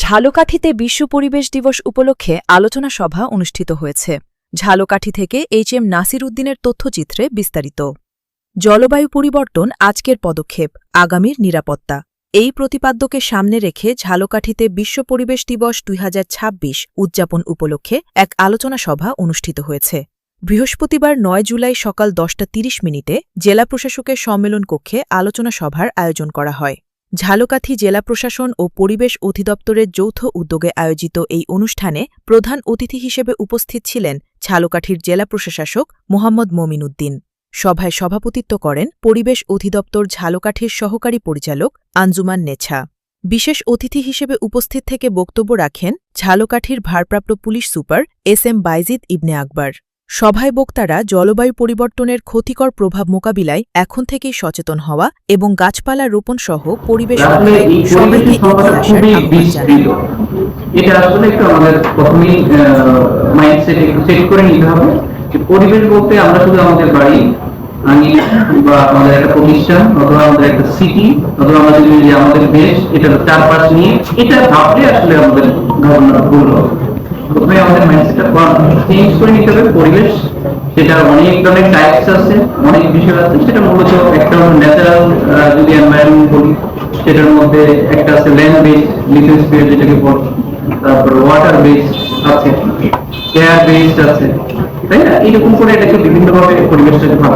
ঝালকাঠিতে বিশ্ব পরিবেশ দিবস উপলক্ষে আলোচনা সভা অনুষ্ঠিত হয়েছে। ঝালকাঠি থেকে এইচ.এম. নাসির উদ্দিনের তথ্যচিত্রে বিস্তারিত। জলবায়ু পরিবর্তন আজকের পদক্ষেপ, আগামীর নিরাপত্তা। এই প্রতিপাদ্যকে সামনে রেখে ঝালকাঠিতে বিশ্ব পরিবেশ দিবস ২০২৬ উদযাপন উপলক্ষে এক আলোচনা সভা অনুষ্ঠিত হয়েছে। বৃহস্পতিবার ৯ জুলাই সকাল ১০:৩০ জেলা প্রশাসকের সম্মেলন কক্ষে আলোচনা সভার আয়োজন করা হয়। ঝালকাঠি জেলা প্রশাসন ও পরিবেশ অধিদপ্তরের যৌথ উদ্যোগে আয়োজিত এই অনুষ্ঠানে প্রধান অতিথি হিসেবে উপস্থিত ছিলেন ঝালকাঠির জেলা প্রশাসক মোহাম্মদ মমিন উদ্দিন। সভায় সভাপতিত্ব করেন পরিবেশ অধিদপ্তর ঝালকাঠির সহকারী পরিচালক আঞ্জুমান নেছা। বিশেষ অতিথি হিসেবে উপস্থিত থেকে বক্তব্য রাখেন ঝালকাঠির ভারপ্রাপ্ত পুলিশ সুপার এস.এম. বাইজিদ ইবনে আকবর। সভায় বক্তারা জলবায়ু পরিবর্তনের ক্ষতিকর প্রভাব মোকাবিলায় এখন থেকেই সচেতন হওয়া এবং গাছপালা রোপণ সহ পরিবেশ রক্ষায় সবাইকে এগিয়ে আসার আহ্বান জানান। এটা আসলে একটু আমাদের প্রথমেই মাইন্ডসেট একটু সেট করে নিতে হবে যে পরিবেশ বলতে আমরা শুধু আমাদের বাড়ি বা আমাদের একটা প্রতিষ্ঠান অথবা আমাদের একটা সিটি অথবা আমাদের যে আমাদের দেশ এটার চারপাশ নিয়ে এটা ভাবলে আসলে আমাদের ধারণা ভুল হবে। প্রথমে আমাদের মাইন্ডসেটটা চেঞ্জ করে নিতে হবে। পরিবেশ সেটা অনেক ধরনের টাইপস আছে, অনেক বিষয় আছে। সেটা মূলত একটা ন্যাচারাল যদি এনভায়রনমেন্ট বলি সেটার মধ্যে একটা আছে ল্যান্ড বেস লিথোস্ফিয়ার যেটাকে বলে, তারপর ওয়াটার বেস আছে, এয়ার বেসড আছে, তাই না? এইরকম করে এটাকে বিভিন্নভাবে পরিবেশটাকে ভাগ